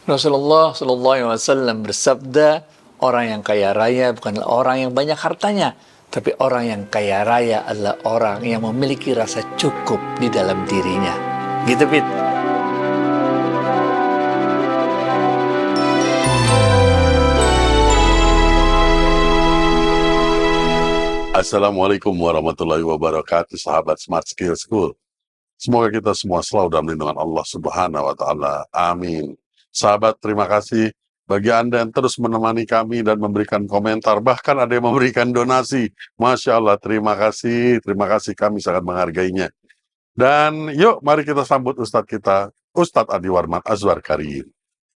Rasulullah Shallallahu Alaihi Wasallam bersabda, orang yang kaya raya bukanlah orang yang banyak hartanya, tapi orang yang kaya raya adalah orang yang memiliki rasa cukup di dalam dirinya. Gitu, Fit. Assalamualaikum warahmatullahi wabarakatuh, sahabat Smart Skill School. Semoga kita semua selalu dalam lindungan Allah Subhanahu wa Ta'ala. Amin. Sahabat, terima kasih bagi Anda yang terus menemani kami dan memberikan komentar, bahkan ada yang memberikan donasi. Masya Allah, terima kasih kami sangat menghargainya. Dan yuk, mari kita sambut Ustadz kita, Ustadz Adi Warman Azwar Karim.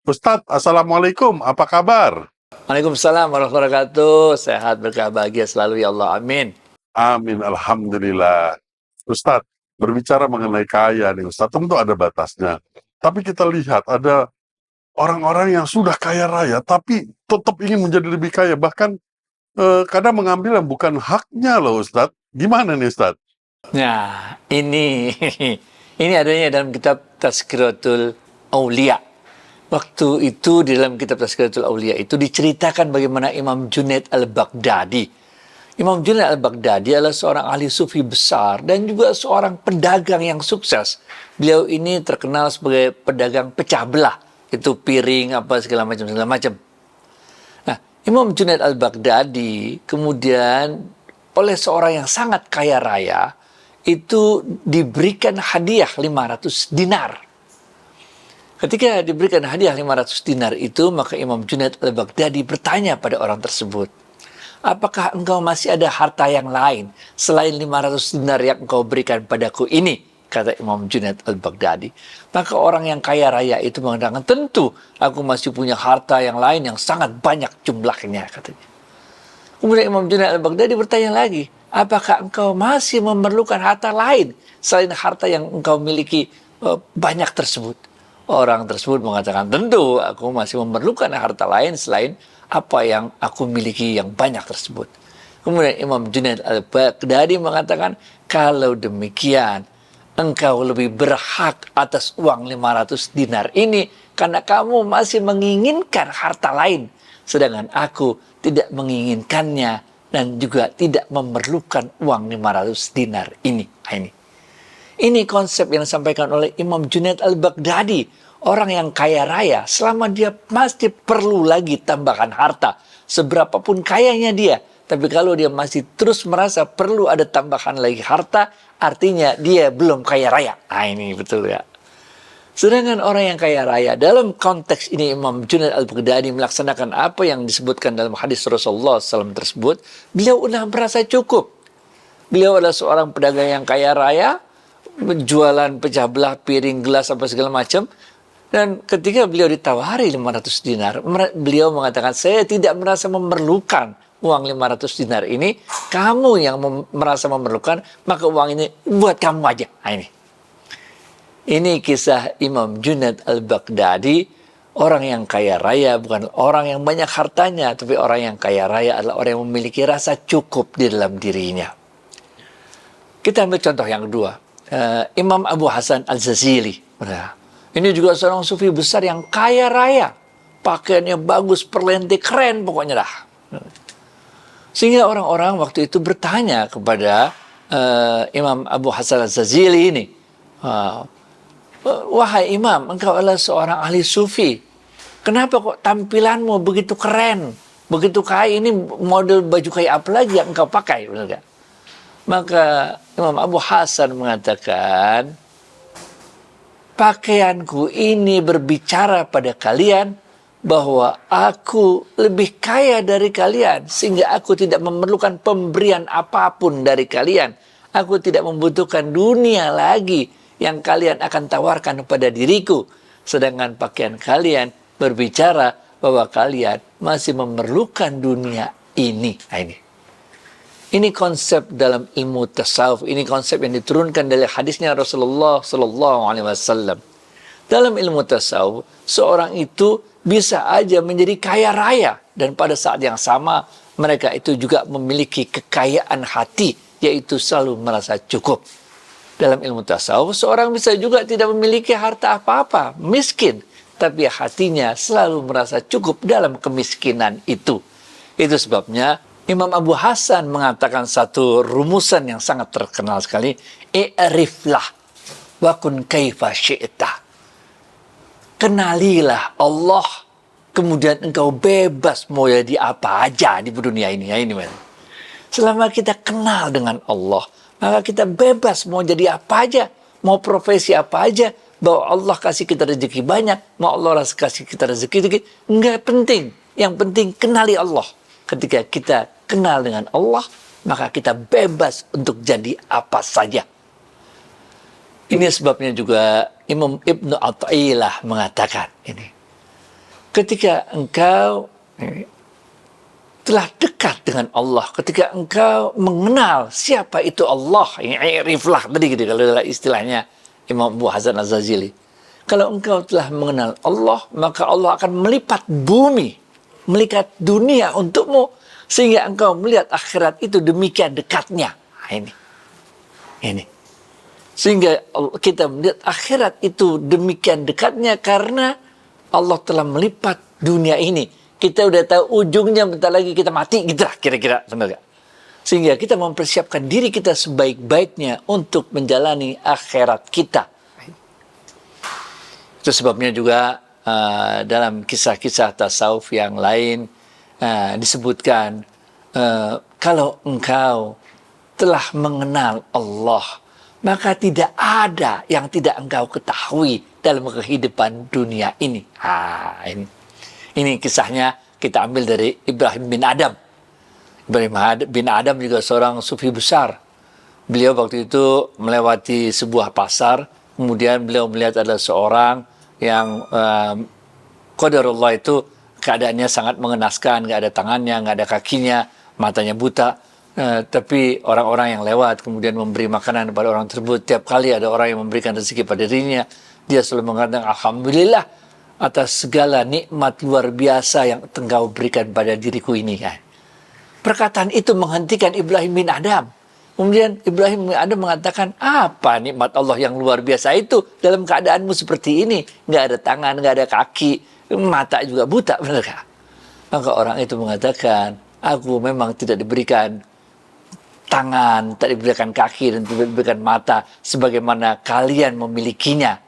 Ustadz, Assalamualaikum, apa kabar? Waalaikumsalam warahmatullahi wabarakatuh. Sehat, berkah, bahagia selalu ya Allah. Amin. Amin, Alhamdulillah. Ustadz, berbicara mengenai kaya nih Ustadz, tentu ada batasnya. Tapi kita lihat ada orang-orang yang sudah kaya raya, tapi tetap ingin menjadi lebih kaya. Bahkan kadang mengambil yang bukan haknya loh Ustadz. Gimana nih Ustadz? Nah, ini adanya dalam kitab Tazkiratul Aulia. Waktu itu di dalam kitab Tazkiratul Aulia itu diceritakan bagaimana Imam Junaid al-Baghdadi. Imam Junaid al-Baghdadi adalah seorang ahli sufi besar dan juga seorang pedagang yang sukses. Beliau ini terkenal sebagai pedagang pecah belah. Itu piring, apa segala macam. Nah, Imam Junaid al-Baghdadi kemudian oleh seorang yang sangat kaya raya itu diberikan hadiah 500 dinar. Ketika diberikan hadiah 500 dinar itu, maka Imam Junaid al-Baghdadi bertanya pada orang tersebut, apakah engkau masih ada harta yang lain selain 500 dinar yang engkau berikan padaku ini? Kata Imam Junaid al-Baghdadi. Maka orang yang kaya raya itu mengatakan, tentu aku masih punya harta yang lain yang sangat banyak jumlahnya, katanya. Kemudian Imam Junaid al-Baghdadi bertanya lagi, apakah engkau masih memerlukan harta lain selain harta yang engkau miliki banyak tersebut? Orang tersebut mengatakan, tentu aku masih memerlukan harta lain selain apa yang aku miliki yang banyak tersebut. Kemudian Imam Junaid al-Baghdadi mengatakan, kalau demikian, engkau lebih berhak atas uang 500 dinar ini karena kamu masih menginginkan harta lain. Sedangkan aku tidak menginginkannya dan juga tidak memerlukan uang 500 dinar ini. Ini konsep yang disampaikan oleh Imam Junaid al-Baghdadi. Orang yang kaya raya, selama dia masih perlu lagi tambahan harta. Seberapapun kayanya dia. Tapi kalau dia masih terus merasa perlu ada tambahan lagi harta, artinya dia belum kaya raya. Nah, ini betul ya. Sedangkan orang yang kaya raya, dalam konteks ini Imam Junaid al-Baghdadi melaksanakan apa yang disebutkan dalam hadis Rasulullah SAW tersebut, beliau sudah merasa cukup. Beliau adalah seorang pedagang yang kaya raya, jualan pecah belah, piring, gelas, apa segala macam. Dan ketika beliau ditawari 500 dinar, beliau mengatakan, saya tidak merasa memerlukan uang 500 dinar ini. Kamu yang merasa memerlukan, maka uang ini buat kamu aja. Nah, ini kisah Imam Junaid al-Baghdadi. Orang yang kaya raya bukan orang yang banyak hartanya, tapi orang yang kaya raya adalah orang yang memiliki rasa cukup di dalam dirinya. Kita ambil contoh yang kedua. Imam Abu Hasan al-Ghazali. Ini juga seorang sufi besar yang kaya raya. Pakaiannya bagus, perlente, keren pokoknya dah. Sehingga orang-orang waktu itu bertanya kepada Imam Abu Hasan al-Ghazali ini. Wahai Imam, engkau adalah seorang ahli sufi. Kenapa kok tampilanmu begitu keren? Begitu kaya, ini model baju kayak apa lagi yang engkau pakai? Benar gak? Maka Imam Abu Hasan mengatakan, pakaianku ini berbicara pada kalian bahwa aku lebih kaya dari kalian, sehingga aku tidak memerlukan pemberian apapun dari kalian. Aku tidak membutuhkan dunia lagi yang kalian akan tawarkan kepada diriku. Sedangkan pakaian kalian berbicara bahwa kalian masih memerlukan dunia ini. Ini konsep dalam ilmu tasawuf. Ini konsep yang diturunkan dari hadisnya Rasulullah SAW. Dalam ilmu tasawuf, seorang itu bisa aja menjadi kaya raya. Dan pada saat yang sama, mereka itu juga memiliki kekayaan hati, yaitu selalu merasa cukup. Dalam ilmu tasawuf, seorang bisa juga tidak memiliki harta apa-apa, miskin. tapi hatinya selalu merasa cukup dalam kemiskinan itu. Itu sebabnya Imam Abu Hasan mengatakan satu rumusan yang sangat terkenal sekali, i'riflah wa kun kaifa syi'ta. Kenalilah Allah, kemudian engkau bebas mau jadi apa aja di dunia ini. Ya, ini man. Selama kita kenal dengan Allah, maka kita bebas mau jadi apa aja, mau profesi apa aja, bahwa Allah kasih kita rezeki banyak, mau Allah kasih kita rezeki sedikit, enggak penting. Yang penting kenali Allah. Ketika kita kenal dengan Allah, maka kita bebas untuk jadi apa saja. Ini sebabnya juga Imam Ibnu Athaillah mengatakan ini. Ketika engkau telah dekat dengan Allah, ketika engkau mengenal siapa itu Allah, i'riflah tadi gitu kalau istilahnya Imam Abu Hasan Az-Zazili. Kalau engkau telah mengenal Allah, maka Allah akan melipat bumi, melipat dunia untukmu, sehingga engkau melihat akhirat itu demikian dekatnya. Nah, ini. Sehingga kita melihat akhirat itu demikian dekatnya karena Allah telah melipat dunia ini. Kita udah tahu ujungnya, bentar lagi kita mati, gitu lah kira-kira. Benar gak? Sehingga kita mempersiapkan diri kita sebaik-baiknya untuk menjalani akhirat kita. Itu sebabnya juga dalam kisah-kisah tasawuf yang lain disebutkan, kalau engkau telah mengenal Allah, maka tidak ada yang tidak engkau ketahui dalam kehidupan dunia ini. Ini kisahnya kita ambil dari Ibrahim bin Adam. Ibrahim bin Adam juga seorang sufi besar. Beliau waktu itu melewati sebuah pasar, kemudian beliau melihat ada seorang yang qadarullah itu keadaannya sangat mengenaskan, nggak ada tangannya, nggak ada kakinya, matanya buta. Tapi orang-orang yang lewat kemudian memberi makanan kepada orang tersebut. Tiap kali ada orang yang memberikan rezeki pada dirinya, dia selalu mengatakan alhamdulillah atas segala nikmat luar biasa yang engkau berikan pada diriku ini. Perkataan itu menghentikan Ibrahim bin Adam. Kemudian Ibrahim bin Adam mengatakan, apa nikmat Allah yang luar biasa itu dalam keadaanmu seperti ini? Nggak ada tangan, nggak ada kaki, mata juga buta, benar? Maka orang itu mengatakan, aku memang tidak diberikan tangan, tak diberikan kaki, dan tidak diberikan mata sebagaimana kalian memilikinya.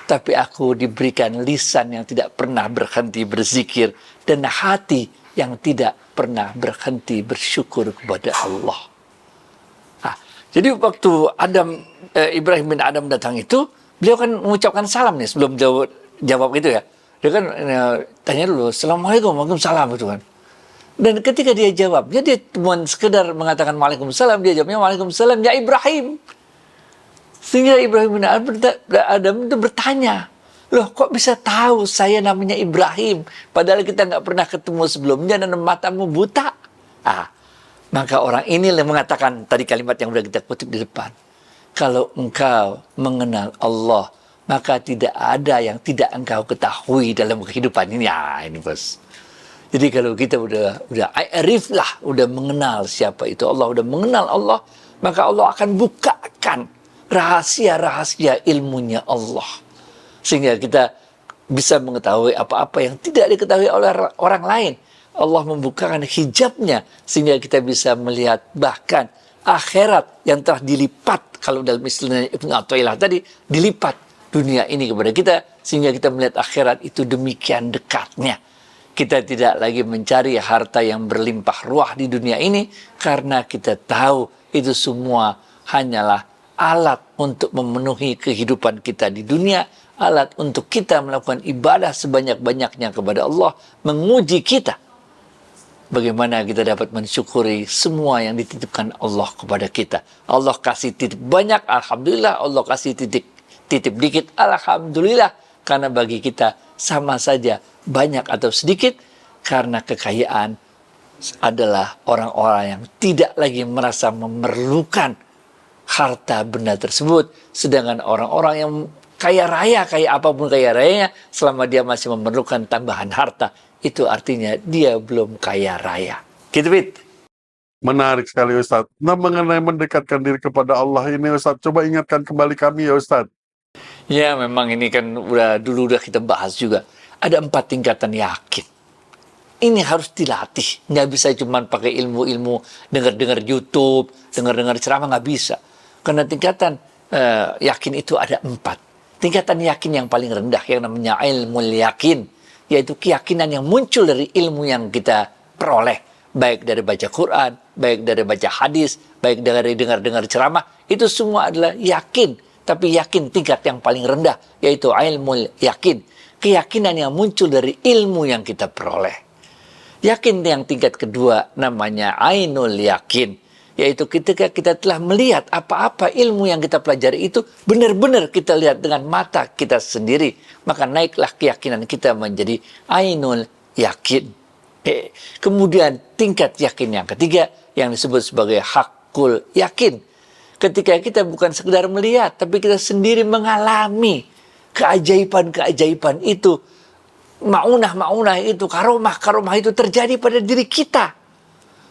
Tapi aku diberikan lisan yang tidak pernah berhenti berzikir dan hati yang tidak pernah berhenti bersyukur kepada Allah. Jadi waktu Ibrahim bin Adam datang itu, beliau kan mengucapkan salam nih sebelum jawab itu ya. Dia kan tanya dulu, Assalamualaikum, Waalaikumsalam gitu kan. Dan ketika dia jawabnya, dia cuma sekedar mengatakan Waalaikumsalam, dia jawabnya Waalaikumsalam, ya Ibrahim. Sehingga Ibrahim bin Adam itu bertanya, loh kok bisa tahu saya namanya Ibrahim, padahal kita nggak pernah ketemu sebelumnya dan matamu buta. Maka orang ini mengatakan tadi kalimat yang sudah kita kutip di depan. Kalau engkau mengenal Allah, maka tidak ada yang tidak engkau ketahui dalam kehidupan ini. Ini bos. Jadi kalau kita udah ariflah, udah mengenal siapa itu Allah, udah mengenal Allah, maka Allah akan bukakan rahasia-rahasia ilmunya Allah. Sehingga kita bisa mengetahui apa-apa yang tidak diketahui oleh orang lain. Allah membukakan hijabnya sehingga kita bisa melihat bahkan akhirat yang telah dilipat, kalau dalam istilahnya Ibnu Athaillah tadi, dilipat dunia ini kepada kita sehingga kita melihat akhirat itu demikian dekatnya. Kita tidak lagi mencari harta yang berlimpah ruah di dunia ini karena kita tahu itu semua hanyalah alat untuk memenuhi kehidupan kita di dunia, alat untuk kita melakukan ibadah sebanyak-banyaknya kepada Allah, menguji kita bagaimana kita dapat mensyukuri semua yang dititipkan Allah kepada kita. Allah kasih titip banyak, alhamdulillah. Allah kasih titip dikit, alhamdulillah. Karena bagi kita sama saja banyak atau sedikit, karena kekayaan adalah orang-orang yang tidak lagi merasa memerlukan harta benda tersebut. Sedangkan orang-orang yang kaya raya, kayak apapun kaya rayanya, selama dia masih memerlukan tambahan harta, itu artinya dia belum kaya raya. Gitu, Bit. Menarik sekali Ustadz. Nah, mengenai mendekatkan diri kepada Allah ini Ustadz, coba ingatkan kembali kami ya Ustadz. Ya, memang ini kan udah kita bahas juga. Ada 4 tingkatan yakin. Ini harus dilatih. Nggak bisa cuma pakai ilmu-ilmu, dengar-dengar YouTube, dengar-dengar ceramah, nggak bisa. Karena tingkatan yakin itu ada 4. Tingkatan yakin yang paling rendah, yang namanya ilmu yakin, yaitu keyakinan yang muncul dari ilmu yang kita peroleh. Baik dari baca Quran, baik dari baca hadis, baik dari dengar-dengar ceramah, itu semua adalah yakin. Tapi yakin tingkat yang paling rendah, yaitu ilmu yakin. Keyakinan yang muncul dari ilmu yang kita peroleh. Yakin yang tingkat kedua namanya ainul yakin, yaitu ketika kita telah melihat apa-apa ilmu yang kita pelajari itu benar-benar kita lihat dengan mata kita sendiri, maka naiklah keyakinan kita menjadi ainul yakin. Kemudian tingkat yakin yang ketiga yang disebut sebagai hakul yakin, ketika kita bukan sekedar melihat, tapi kita sendiri mengalami keajaiban-keajaiban itu, maunah-maunah itu, karomah-karomah itu terjadi pada diri kita.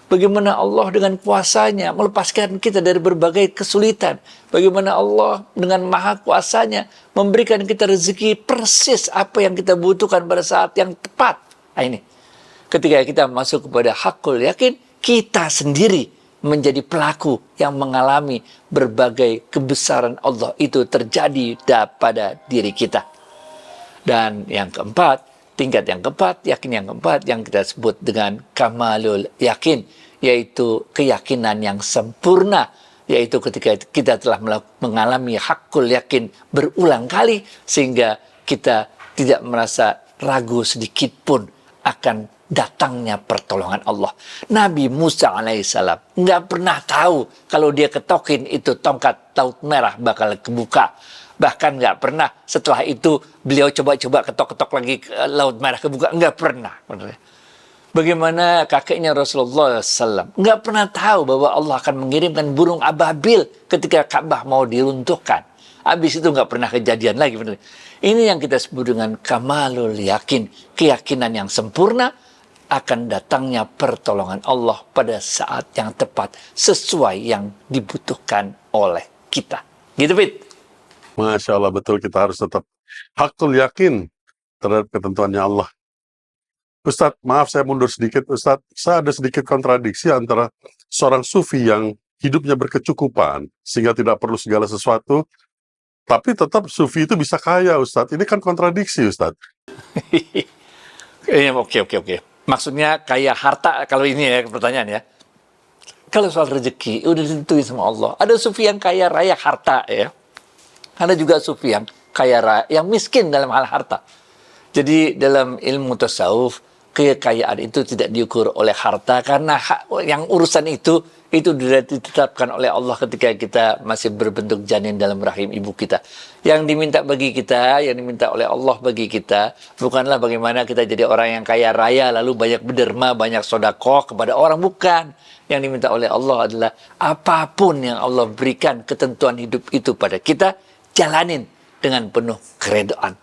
Bagaimana Allah dengan kuasanya melepaskan kita dari berbagai kesulitan. Bagaimana Allah dengan maha kuasanya memberikan kita rezeki persis apa yang kita butuhkan pada saat yang tepat. Nah ini, ketika kita masuk kepada hakul yakin, kita sendiri menjadi pelaku yang mengalami berbagai kebesaran Allah itu terjadi pada diri kita. Dan yang keempat, tingkat yang keempat, yakin yang keempat yang kita sebut dengan kamalul yakin, yaitu keyakinan yang sempurna, yaitu ketika kita telah mengalami hakul yakin berulang kali sehingga kita tidak merasa ragu sedikit pun akan datangnya pertolongan Allah. Nabi Musa alaihissalam nggak pernah tahu kalau dia ketokin itu tongkat laut merah bakal kebuka. Bahkan nggak pernah setelah itu beliau coba-coba ketok-ketok lagi laut merah kebuka, nggak pernah. Bagaimana kakeknya Rasulullah SAW nggak pernah tahu bahwa Allah akan mengirimkan burung ababil ketika Ka'bah mau diruntuhkan. Habis itu nggak pernah kejadian lagi. Ini yang kita sebut dengan kamalul yakin, keyakinan yang sempurna akan datangnya pertolongan Allah pada saat yang tepat sesuai yang dibutuhkan oleh kita. Gitu, Fit. Masya Allah, betul, kita harus tetap hakul yakin terhadap ketentuannya Allah. Ustadz, maaf saya mundur sedikit. Ustadz, saya ada sedikit kontradiksi antara seorang sufi yang hidupnya berkecukupan sehingga tidak perlu segala sesuatu, tapi tetap sufi itu bisa kaya, Ustadz. Ini kan kontradiksi, Ustadz. Oke. Maksudnya kaya harta, kalau ini ya pertanyaan ya. Kalau soal rezeki, udah ditentuin sama Allah. Ada sufi yang kaya raya harta ya. Ada juga sufi yang kaya raya, yang miskin dalam hal harta. Jadi dalam ilmu tasawuf, kekayaan itu tidak diukur oleh harta, karena yang urusan itu sudah ditetapkan oleh Allah ketika kita masih berbentuk janin dalam rahim ibu kita. Yang diminta bagi kita, yang diminta oleh Allah bagi kita, bukanlah bagaimana kita jadi orang yang kaya raya, lalu banyak berderma, banyak sodakoh kepada orang, bukan. Yang diminta oleh Allah adalah apapun yang Allah berikan ketentuan hidup itu pada kita, jalanin dengan penuh keredoan.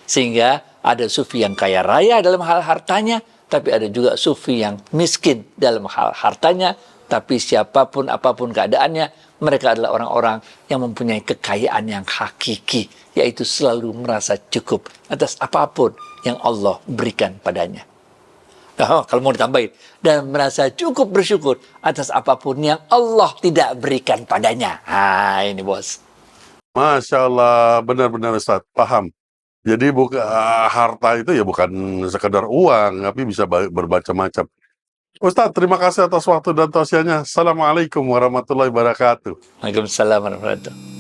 Sehingga ada sufi yang kaya raya dalam hal hartanya, tapi ada juga sufi yang miskin dalam hal hartanya, tapi siapapun apapun keadaannya, mereka adalah orang-orang yang mempunyai kekayaan yang hakiki, yaitu selalu merasa cukup atas apapun yang Allah berikan padanya. Kalau mau ditambahin, dan merasa cukup bersyukur atas apapun yang Allah tidak berikan padanya. Ini bos. Masya Allah, benar-benar Ustaz, paham. Jadi harta itu ya bukan sekedar uang, tapi bisa bermacam-macam. Ustaz, terima kasih atas waktu dan tausiahnya. Assalamualaikum warahmatullahi wabarakatuh. Waalaikumsalam warahmatullahi wabarakatuh.